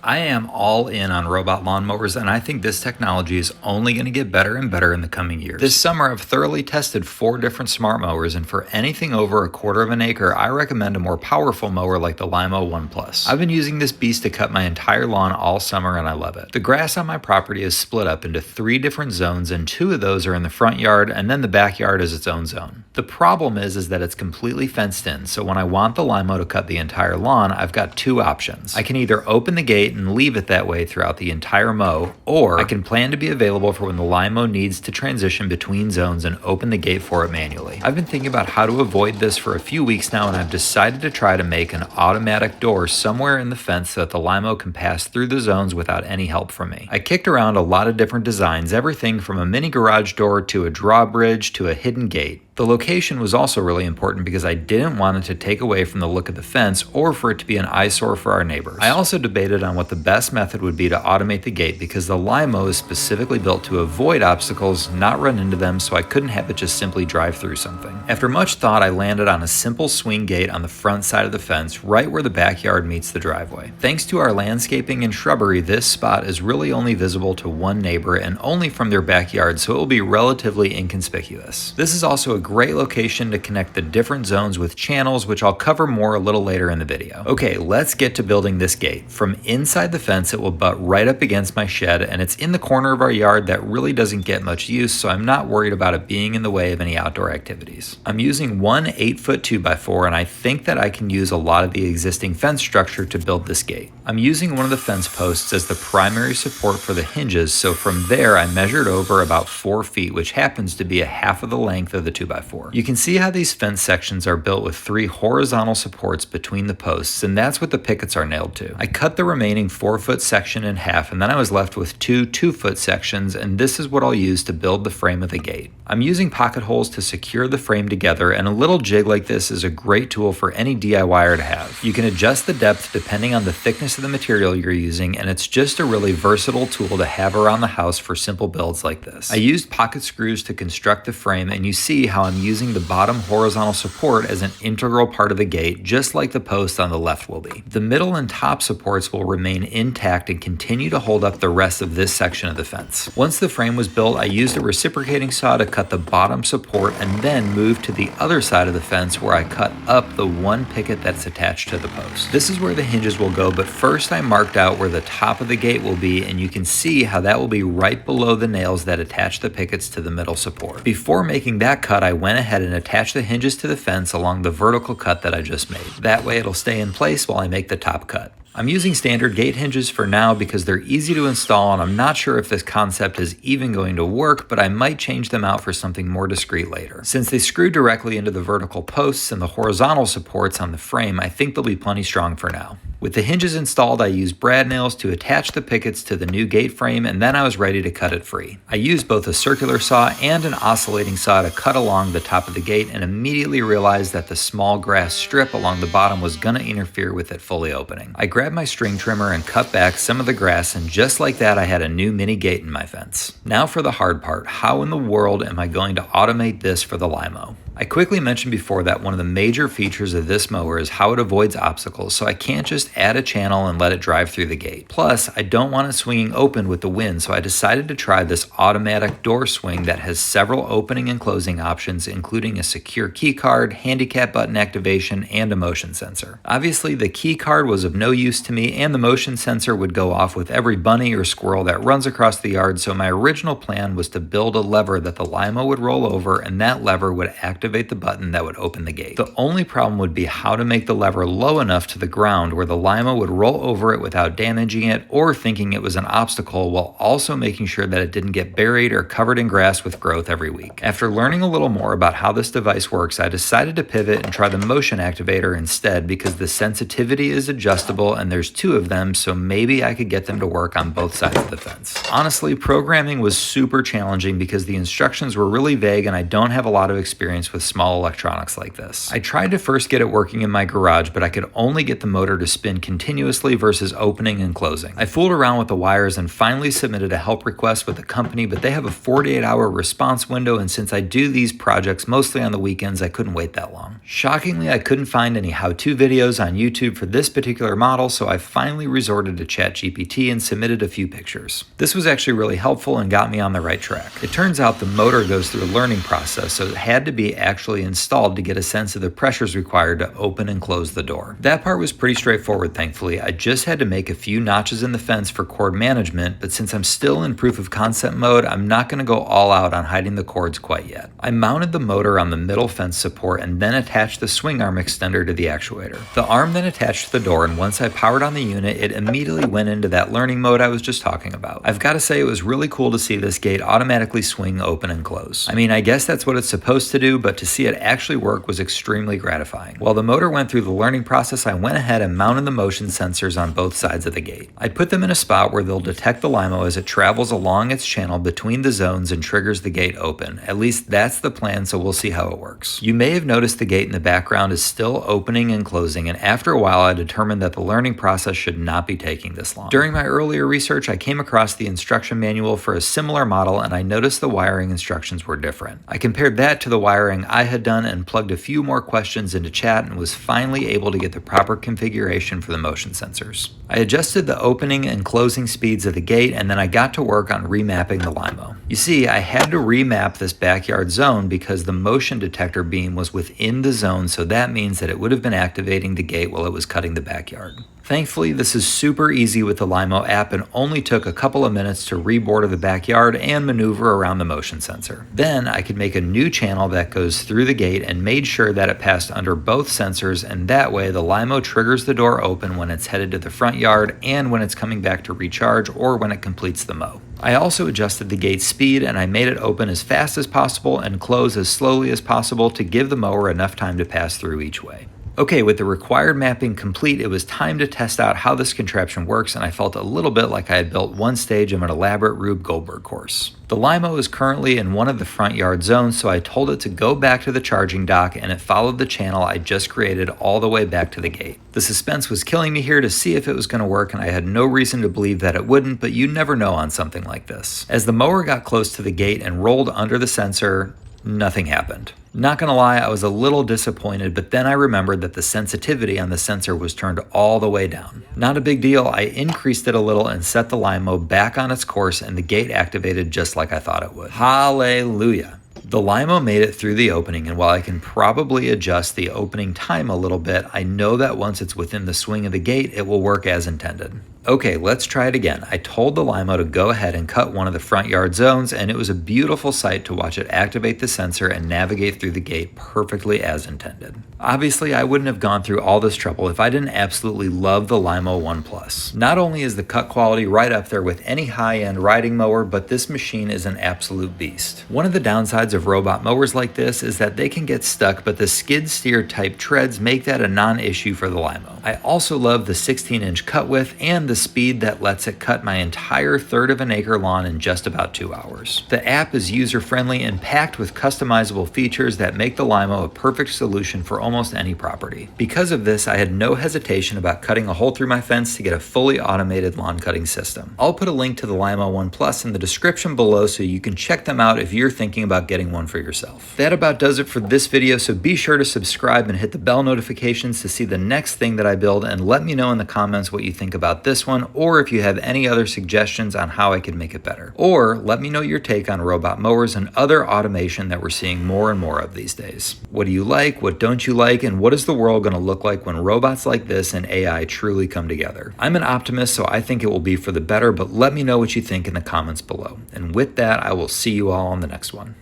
I am all in on robot lawnmowers, and I think this technology is only going to get better and better in the coming years. This summer, I've thoroughly tested 4 different smart mowers, and for anything over 1/4 of an acre, I recommend a more powerful mower like the Lymow One Plus. I've been using this beast to cut my entire lawn all summer, and I love it. The grass on my property is split up into 3 different zones, and 2 of those are in the front yard, and then the backyard is its own zone. The problem is that it's completely fenced in, so when I want the Lymow to cut the entire lawn, I've got 2 options. I can either open the gate and leave it that way throughout the entire mow, or I can plan to be available for when the Lymow needs to transition between zones and open the gate for it manually. I've been thinking about how to avoid this for a few weeks now, and I've decided to try to make an automatic door somewhere in the fence so that the Lymow can pass through the zones without any help from me. I kicked around a lot of different designs, everything from a mini garage door to a drawbridge to a hidden gate. The location was also really important because I didn't want it to take away from the look of the fence or for it to be an eyesore for our neighbors. I also debated on what the best method would be to automate the gate because the Lymow is specifically built to avoid obstacles, not run into them, so I couldn't have it just simply drive through something. After much thought, I landed on a simple swing gate on the front side of the fence, right where the backyard meets the driveway. Thanks to our landscaping and shrubbery, this spot is really only visible to one neighbor and only from their backyard, so it will be relatively inconspicuous. This is also a great location to connect the different zones with channels, which I'll cover more a little later in the video. Okay, let's get to building this gate. From inside the fence, it will butt right up against my shed, and it's in the corner of our yard that really doesn't get much use, so I'm not worried about it being in the way of any outdoor activities. I'm using one 8-foot 2x4, and I think that I can use a lot of the existing fence structure to build this gate. I'm using one of the fence posts as the primary support for the hinges, so from there I measured over about 4 feet, which happens to be a half of the length of the 2x4. You can see how these fence sections are built with 3 horizontal supports between the posts, and that's what the pickets are nailed to. I cut the remaining 4-foot section in half, and then I was left with 2 2-foot sections, and this is what I'll use to build the frame of the gate. I'm using pocket holes to secure the frame together, and a little jig like this is a great tool for any DIYer to have. You can adjust the depth depending on the thickness of the material you're using, and it's just a really versatile tool to have around the house for simple builds like this. I used pocket screws to construct the frame, and you see how I'm using the bottom horizontal support as an integral part of the gate, just like the post on the left will be. The middle and top supports will remain intact and continue to hold up the rest of this section of the fence. Once the frame was built, I used a reciprocating saw to cut the bottom support and then moved to the other side of the fence where I cut up the one picket that's attached to the post. This is where the hinges will go, but first I marked out where the top of the gate will be, and you can see how that will be right below the nails that attach the pickets to the middle support. Before making that cut, I went ahead and attach the hinges to the fence along the vertical cut that I just made. That way it'll stay in place while I make the top cut. I'm using standard gate hinges for now because they're easy to install, and I'm not sure if this concept is even going to work, but I might change them out for something more discreet later. Since they screw directly into the vertical posts and the horizontal supports on the frame, I think they'll be plenty strong for now. With the hinges installed, I used brad nails to attach the pickets to the new gate frame, and then I was ready to cut it free. I used both a circular saw and an oscillating saw to cut along the top of the gate, and immediately realized that the small grass strip along the bottom was going to interfere with it fully opening. I grabbed my string trimmer and cut back some of the grass, and just like that I had a new mini gate in my fence. Now for the hard part. How in the world am I going to automate this for the Lymow? I quickly mentioned before that one of the major features of this mower is how it avoids obstacles, so I can't just add a channel and let it drive through the gate. Plus, I don't want it swinging open with the wind, so I decided to try this automatic door swing that has several opening and closing options, including a secure key card, handicap button activation, and a motion sensor. Obviously, the key card was of no use to me, and the motion sensor would go off with every bunny or squirrel that runs across the yard, so my original plan was to build a lever that the Lymow would roll over, and that lever would activate the button that would open the gate. The only problem would be how to make the lever low enough to the ground where the Lymow would roll over it without damaging it or thinking it was an obstacle, while also making sure that it didn't get buried or covered in grass with growth every week. After learning a little more about how this device works, I decided to pivot and try the motion activator instead because the sensitivity is adjustable and there's 2 of them, so maybe I could get them to work on both sides of the fence. Honestly, programming was super challenging because the instructions were really vague and I don't have a lot of experience experience with small electronics like this. I tried to first get it working in my garage, but I could only get the motor to spin continuously versus opening and closing. I fooled around with the wires and finally submitted a help request with the company, but they have a 48-hour response window, and since I do these projects mostly on the weekends, I couldn't wait that long. Shockingly, I couldn't find any how-to videos on YouTube for this particular model, so I finally resorted to ChatGPT and submitted a few pictures. This was actually really helpful and got me on the right track. It turns out the motor goes through a learning process, so it had to be actually installed to get a sense of the pressures required to open and close the door. That part was pretty straightforward, thankfully. I just had to make a few notches in the fence for cord management, but since I'm still in proof of concept mode, I'm not going to go all out on hiding the cords quite yet. I mounted the motor on the middle fence support and then attached the swing arm extender to the actuator. The arm then attached to the door, and once I powered on the unit, it immediately went into that learning mode I was just talking about. I've got to say, it was really cool to see this gate automatically swing open and close. I mean, I guess that's what it's supposed to do, but to see it actually work was extremely gratifying. While the motor went through the learning process, I went ahead and mounted the motion sensors on both sides of the gate. I put them in a spot where they'll detect the Lymow as it travels along its channel between the zones and triggers the gate open. At least that's the plan, so we'll see how it works. You may have noticed the gate in the background is still opening and closing, and after a while I determined that the learning process should not be taking this long. During my earlier research, I came across the instruction manual for a similar model, and I noticed the wiring instructions were different. I compared that to the wiring I had done and plugged a few more questions into chat and was finally able to get the proper configuration for the motion sensors. I adjusted the opening and closing speeds of the gate, and then I got to work on remapping the Lymow. You see, I had to remap this backyard zone because the motion detector beam was within the zone, so that means that it would have been activating the gate while it was cutting the backyard. Thankfully, this is super easy with the Lymow app and only took a couple of minutes to reborder the backyard and maneuver around the motion sensor. Then I could make a new channel that goes through the gate and made sure that it passed under both sensors, and that way the Lymow triggers the door open when it's headed to the front yard and when it's coming back to recharge or when it completes the mow. I also adjusted the gate speed, and I made it open as fast as possible and close as slowly as possible to give the mower enough time to pass through each way. Okay, with the required mapping complete, it was time to test out how this contraption works, and I felt a little bit like I had built one stage of an elaborate Rube Goldberg course. The Lymow is currently in one of the front yard zones, so I told it to go back to the charging dock, and it followed the channel I just created all the way back to the gate. The suspense was killing me here to see if it was going to work, and I had no reason to believe that it wouldn't, but you never know on something like this. As the mower got close to the gate and rolled under the sensor, nothing happened. Not gonna lie, I was a little disappointed, but then I remembered that the sensitivity on the sensor was turned all the way down. Not a big deal, I increased it a little and set the Lymow back on its course, and the gate activated just like I thought it would. Hallelujah! The Lymow made it through the opening, and while I can probably adjust the opening time a little bit, I know that once it's within the swing of the gate, it will work as intended. Okay, let's try it again. I told the Lymow to go ahead and cut one of the front yard zones, and it was a beautiful sight to watch it activate the sensor and navigate through the gate perfectly as intended. Obviously, I wouldn't have gone through all this trouble if I didn't absolutely love the Lymow One Plus. Not only is the cut quality right up there with any high-end riding mower, but this machine is an absolute beast. One of the downsides of robot mowers like this is that they can get stuck, but the skid steer type treads make that a non-issue for the Lymow. I also love the 16-inch cut width and the speed that lets it cut my entire third of an acre lawn in just about 2 hours. The app is user-friendly and packed with customizable features that make the Lymow a perfect solution for almost any property. Because of this, I had no hesitation about cutting a hole through my fence to get a fully automated lawn cutting system. I'll put a link to the Lymow One Plus in the description below so you can check them out if you're thinking about getting one for yourself. That about does it for this video, so be sure to subscribe and hit the bell notifications to see the next thing that I build, and let me know in the comments what you think about this one, or if you have any other suggestions on how I could make it better. Or let me know your take on robot mowers and other automation that we're seeing more and more of these days. What do you like? What don't you like? And what is the world going to look like when robots like this and AI truly come together? I'm an optimist, so I think it will be for the better, but let me know what you think in the comments below. And with that, I will see you all on the next one.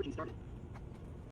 Getting started.